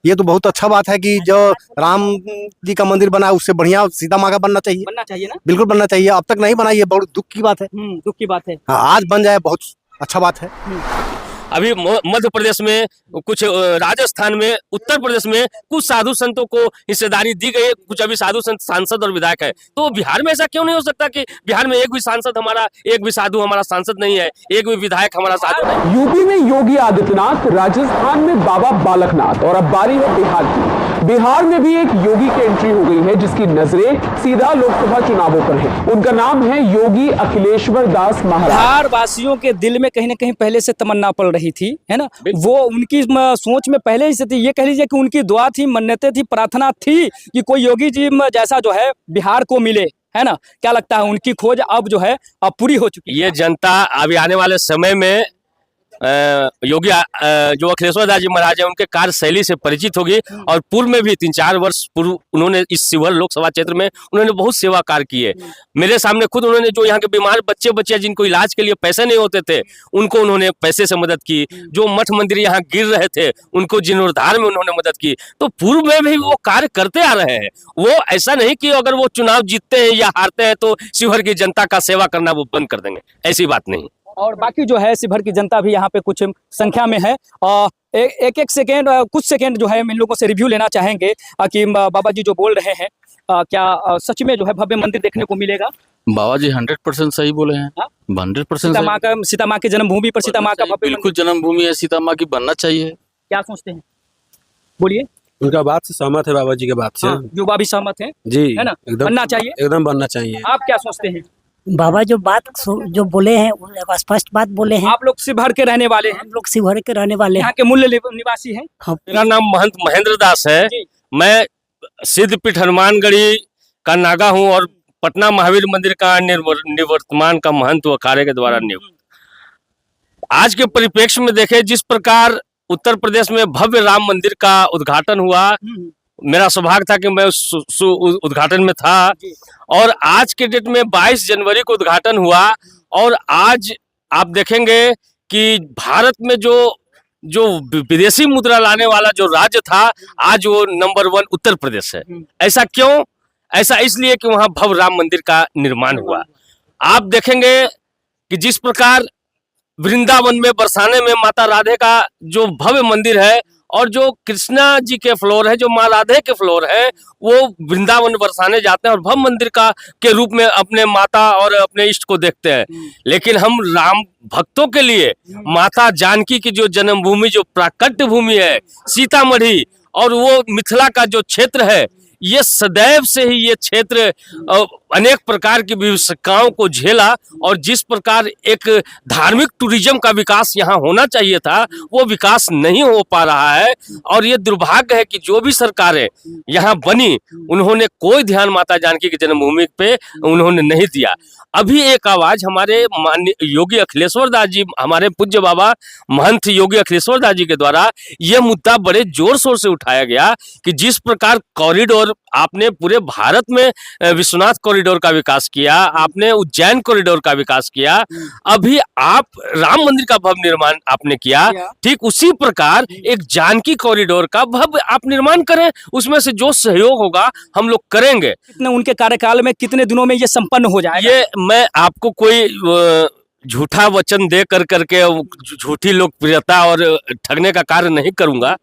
ये तो बहुत अच्छा बात है कि जो राम जी का मंदिर बना है उससे बढ़िया सीता माँ का बनना चाहिए ना। बिल्कुल बनना चाहिए। अब तक नहीं बना, ये बहुत दुख की बात है। दुख की बात है। हाँ, आज बन जाए बहुत अच्छा बात है। अभी मध्य प्रदेश में कुछ, राजस्थान में, उत्तर प्रदेश में कुछ साधु संतों को हिस्सेदारी दी गई है, कुछ अभी साधु संत, सांसद और विधायक है। तो बिहार में ऐसा क्यों नहीं हो सकता कि बिहार में एक भी सांसद हमारा, एक भी साधु हमारा सांसद नहीं है, एक भी विधायक हमारा साधु नहीं। यूपी में योगी आदित्यनाथ, राजस्थान में बाबा बालकनाथ और अब बारी है बिहार की। बिहार में भी एक योगी की एंट्री हो गई है जिसकी नजरें सीधा लोकसभा चुनावों पर है। उनका नाम है योगी अखिलेश्वर दास महाराज। बिहार वासियों के दिल में कहीं ना कहीं पहले से तमन्ना पड़ रही थी, है ना। वो उनकी सोच में पहले ही से थी। ये कह लीजिए कि उनकी दुआ थी, मन्नतें थी, प्रार्थना थी कि कोई योगी जी जैसा जो है बिहार को मिले, है ना। क्या लगता है उनकी खोज अब जो है अब पूरी हो चुकी है? ये जनता अभी आने वाले समय में योगी जो अखिलेश्वर दास जी महाराज है उनके कार्यशैली से परिचित होगी। और पूर्व में भी 3-4 वर्ष पूर्व उन्होंने इस शिवहर लोकसभा क्षेत्र में उन्होंने बहुत सेवा कार्य किए। मेरे सामने खुद उन्होंने जो यहाँ के बीमार बच्चे जिनको इलाज के लिए पैसे नहीं होते थे उनको उन्होंने पैसे से मदद की। जो मठ मंदिर यहाँ गिर रहे थे उनको जीर्णोद्धार में उन्होंने मदद की। तो पूर्व में भी वो कार्य करते आ रहे हैं। वो ऐसा नहीं कि अगर वो चुनाव जीतते हैं या हारते हैं तो शिवहर की जनता का सेवा करना वो बंद कर देंगे, ऐसी बात नहीं। और बाकी जो है शिवहर की जनता भी यहाँ पे कुछ संख्या में है। और एक सेकेंड, कुछ सेकेंड जो है हम इन लोगों से रिव्यू लेना चाहेंगे कि बाबा जी जो बोल रहे हैं क्या सच में जो है भव्य मंदिर देखने को मिलेगा? बाबा जी 100% सही बोले हैं। 100% सीता माँ के जन्मभूमि पर सीता माँ का भव्य बिल्कुल जन्मभूमि है, सीता माँ की बनना चाहिए। क्या सोचते हैं, बोलिए। उनका बात से सहमत है, बाबा जी के बात से। युवा भी सहमत है जी, है ना, एकदम बनना चाहिए, एकदम बनना चाहिए। आप क्या सोचते हैं? बाबा जो बात जो बोले हैं स्पष्ट बात बोले हैं। आप लोग शिवहर के रहने वाले हैं? हम लोग शिवहर के रहने वाले हैं, यहाँ के मूल निवासी हैं। मेरा नाम महंत महेंद्र दास है। मैं सिद्धपीठ हनुमानगढ़ी का नागा हूँ और पटना महावीर मंदिर का निवर्तमान का महंत व अखाड़े के द्वारा नियुक्त। आज के परिप्रेक्ष्य में देखें, जिस प्रकार उत्तर प्रदेश में भव्य राम मंदिर का उद्घाटन हुआ, मेरा सौभाग्य था कि मैं उस उद्घाटन में था। और आज के डेट में 22 जनवरी को उद्घाटन हुआ और आज आप देखेंगे कि भारत में जो विदेशी मुद्रा लाने वाला जो राज्य था आज वो नंबर 1 उत्तर प्रदेश है। ऐसा क्यों? ऐसा इसलिए कि वहां भव्य राम मंदिर का निर्माण हुआ। आप देखेंगे कि जिस प्रकार वृंदावन में बरसाने में माता राधे का जो भव्य मंदिर है और जो कृष्णा जी के फ्लोर है, जो माँ राधे के फ्लोर है, वो वृंदावन बरसाने जाते हैं और भव्य मंदिर का के रूप में अपने माता और अपने इष्ट को देखते हैं। लेकिन हम राम भक्तों के लिए माता जानकी की जो जन्मभूमि, जो प्राकट्य भूमि है सीतामढ़ी, और वो मिथिला का जो क्षेत्र है, ये सदैव से ही ये क्षेत्र अनेक प्रकार की विविधताओं को झेला। और जिस प्रकार एक धार्मिक टूरिज्म का विकास यहाँ होना चाहिए था वो विकास नहीं हो पा रहा है। और ये दुर्भाग्य है कि जो भी सरकारें यहाँ बनी उन्होंने कोई ध्यान माता जानकी की जन्मभूमि पे उन्होंने नहीं दिया। अभी एक आवाज हमारे माननीय योगी अखिलेश्वर दास जी, हमारे पूज्य बाबा महंत योगी अखिलेश्वर दास जी के द्वारा ये मुद्दा बड़े जोर शोर से उठाया गया कि जिस प्रकार कॉरिडोर आपने पूरे भारत में विश्वनाथ कॉरिडोर का विकास किया, आपने उज्जैन कॉरिडोर का विकास किया, अभी आप राम मंदिर का भव्य निर्माण आपने किया, ठीक उसी प्रकार एक जानकी कॉरिडोर का भव्य आप निर्माण करें। उसमें से जो सहयोग होगा हम लोग करेंगे। उनके कार्यकाल में कितने दिनों में ये संपन्न हो जाएगा? ये मैं आपको कोई झूठा वचन दे करके झूठी लोकप्रियता और ठगने का कार्य नहीं करूंगा।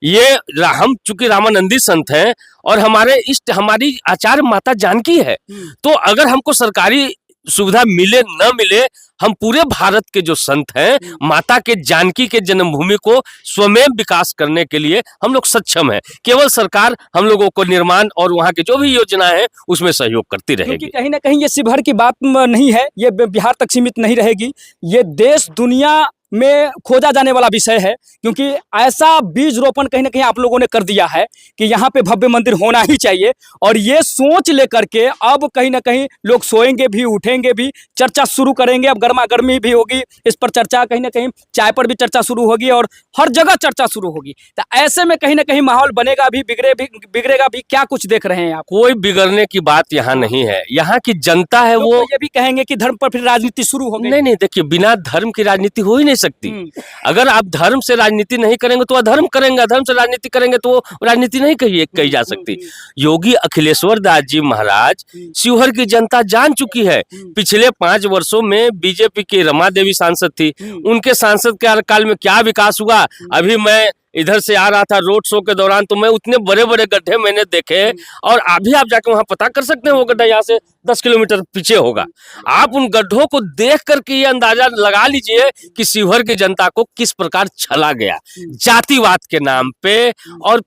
ये हम चूंकि रामानंदी संत हैं और हमारे इष्ट हमारी आचार्य माता जानकी है, तो अगर हमको सरकारी सुविधा मिले न मिले, हम पूरे भारत के जो संत हैं माता के जानकी के जन्मभूमि को स्वयं विकास करने के लिए हम लोग सक्षम हैं। केवल सरकार हम लोगों को निर्माण और वहाँ की जो भी योजना है उसमें सहयोग करती रहेगी। क्योंकि कहीं ना कहीं ये शिवहर की बात नहीं है, ये बिहार तक सीमित नहीं रहेगी, ये देश दुनिया में खोजा जाने वाला विषय है। क्योंकि ऐसा बीज रोपण कहीं ना कहीं आप लोगों ने कर दिया है कि यहाँ पे भव्य मंदिर होना ही चाहिए। और ये सोच लेकर के अब कहीं ना कहीं लोग सोएंगे भी, उठेंगे भी, चर्चा शुरू करेंगे। अब गर्मा गर्मी भी होगी, इस पर चर्चा कहीं ना कहीं चाय पर भी चर्चा शुरू होगी और हर जगह चर्चा शुरू होगी। तो ऐसे में कहीं ना कहीं माहौल बनेगा भी, बिगड़ेगा भी। क्या कुछ देख रहे हैं आप? कोई बिगड़ने की बात यहाँ नहीं है। यहाँ की जनता है वो ये भी कहेंगे कि धर्म पर फिर राजनीति शुरू हो गई। नहीं, देखिए बिना धर्म की राजनीति हो ही नहीं सकती। अगर आप धर्म से राजनीति नहीं करेंगे तो अधर्म करेंगे, अधर्म से राजनीति करेंगे तो राजनीति नहीं कही जा सकती। योगी अखिलेश्वर दास जी महाराज शिवहर की जनता जान चुकी है। पिछले 5 वर्षों में बीजेपी की रमा देवी सांसद थी, उनके सांसद काल में क्या विकास हुआ। अभी मैं इधर से आ रहा था रोड शो के दौरान, तो मैं उतने बड़े बड़े गड्ढे मैंने देखे, और अभी आप जाके वहां पता कर सकते हैं, वो गड्ढा यहाँ से 10 किलोमीटर पीछे होगा। आप उन गड्ढों को देख करके ये अंदाजा लगा लीजिए कि शिवहर की जनता को किस प्रकार छला गया जातिवाद के नाम पे और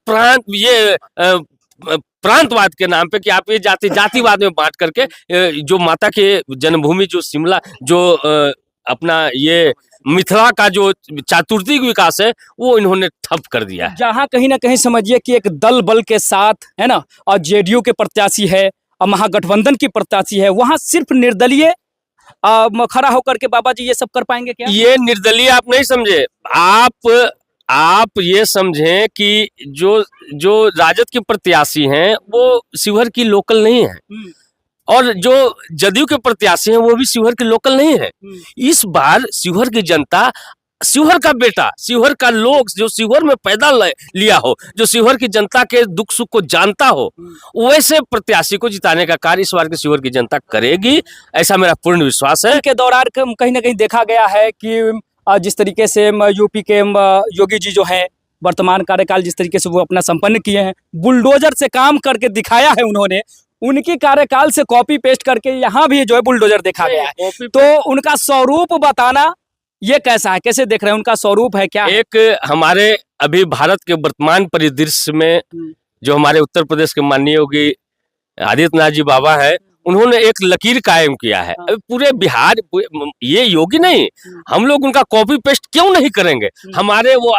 प्रांतवाद के नाम पे, कि आप ये जातिवाद में बांट करके जो माता के जन्मभूमि, जो शिमला, जो अपना ये मिथिला का जो चातुर्थिक विकास है वो इन्होंने ठप कर दिया है। जहां कहीं ना कहीं समझिए कि एक दल बल के साथ है ना, और जेडीयू के प्रत्याशी है और महागठबंधन की प्रत्याशी है, वहां सिर्फ निर्दलीय खड़ा होकर के बाबा जी ये सब कर पाएंगे क्या? ये निर्दलीय आप नहीं समझे, आप ये समझें कि जो राजद के प्रत्याशी हैं वो शिवहर की लोकल नहीं है, और जो जदयू के प्रत्याशी हैं वो भी शिवहर के लोकल नहीं है। इस बार शिवहर की जनता, शिवहर का बेटा, शिवहर का लोग जो शिवहर में पैदा लिया हो, जो शिवहर की जनता के दुख सुख को जानता हो, वैसे प्रत्याशी को जिताने का कार्य इस बार की शिवहर की जनता करेगी, ऐसा मेरा पूर्ण विश्वास है। के दौरान कहीं ना कहीं देखा गया है कि जिस तरीके से यूपी के योगी जी जो हैं, वर्तमान कार्यकाल जिस तरीके से वो अपना संपन्न किए हैं, बुलडोजर से काम करके दिखाया है उन्होंने, उनकी कार्यकाल से कॉपी पेस्ट करके यहाँ भी जो है बुलडोजर देखा गया है। तो उनका स्वरूप बताना ये कैसा है, कैसे देख रहे हैं, उनका स्वरूप है क्या? एक हमारे अभी भारत के वर्तमान परिदृश्य में जो हमारे उत्तर प्रदेश के माननीय योगी आदित्यनाथ जी बाबा है, उन्होंने एक लकीर कायम किया है। अभी पूरे बिहार, ये योगी नहीं, हम लोग उनका कॉपी पेस्ट क्यों नहीं करेंगे? हमारे वो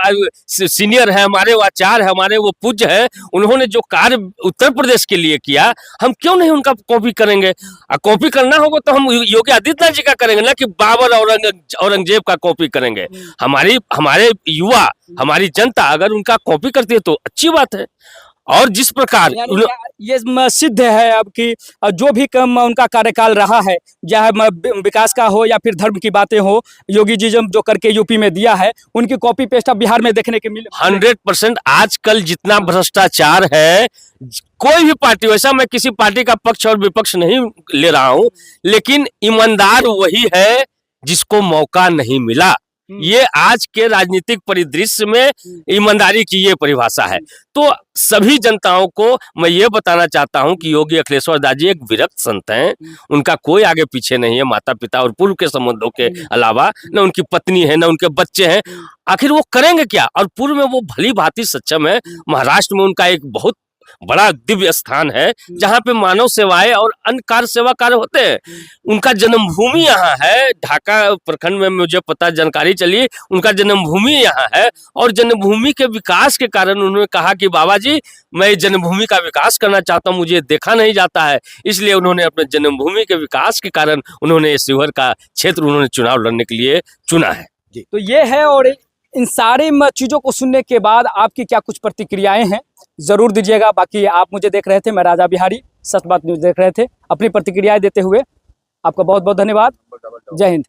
सीनियर है, हमारे वो आचार्य है, हमारे वो पूज्य है, उन्होंने जो कार्य उत्तर प्रदेश के लिए किया, हम क्यों नहीं उनका कॉपी करेंगे? कॉपी करना होगा तो हम योगी आदित्यनाथ जी का करेंगे ना कि बाबर औरंगजेब का कॉपी करेंगे। हमारे युवा, हमारी जनता अगर उनका कॉपी करती है तो अच्छी बात है। और जिस प्रकार ये सिद्ध है अब कि जो भी कम उनका कार्यकाल रहा है, चाहे विकास का हो या फिर धर्म की बातें हो, योगी जी जो करके यूपी में दिया है, उनकी कॉपी पेस्ट अब बिहार में देखने के मिले 100%। आजकल जितना भ्रष्टाचार है, कोई भी पार्टी, वैसा मैं किसी पार्टी का पक्ष और विपक्ष नहीं ले रहा हूं, लेकिन ईमानदार वही है जिसको मौका नहीं मिला। ये आज के राजनीतिक परिदृश्य में ईमानदारी की ये परिभाषा है। तो सभी जनताओं को मैं ये बताना चाहता हूं कि योगी अखिलेश्वर दास जी एक विरक्त संत हैं, उनका कोई आगे पीछे नहीं है, माता पिता और पूर्व के संबंधों के अलावा न उनकी पत्नी है, न उनके बच्चे हैं। आखिर वो करेंगे क्या? और पूर्व में वो भली भांति सक्षम है। महाराष्ट्र में उनका एक बहुत बड़ा दिव्य स्थान है जहाँ पे मानव सेवाएं और अन्य कार्य सेवा कार्य होते हैं। उनका जन्मभूमि यहाँ है, ढाका प्रखंड में मुझे पता जानकारी चली, उनका जन्मभूमि यहाँ है। और जन्मभूमि के विकास के कारण उन्होंने कहा कि बाबा जी मैं जन्मभूमि का विकास करना चाहता हूँ, मुझे देखा नहीं जाता है, इसलिए उन्होंने अपने जन्मभूमि के विकास के कारण उन्होंने शिवहर का क्षेत्र उन्होंने चुनाव लड़ने के लिए चुना है। तो ये है। और इन सारी चीज़ों को सुनने के बाद आपकी क्या कुछ प्रतिक्रियाएं हैं जरूर दीजिएगा। बाकी आप मुझे देख रहे थे, मैं राजा बिहारी, सच बात न्यूज़ देख रहे थे। अपनी प्रतिक्रियाएं देते हुए आपका बहुत बहुत धन्यवाद। जय हिंद।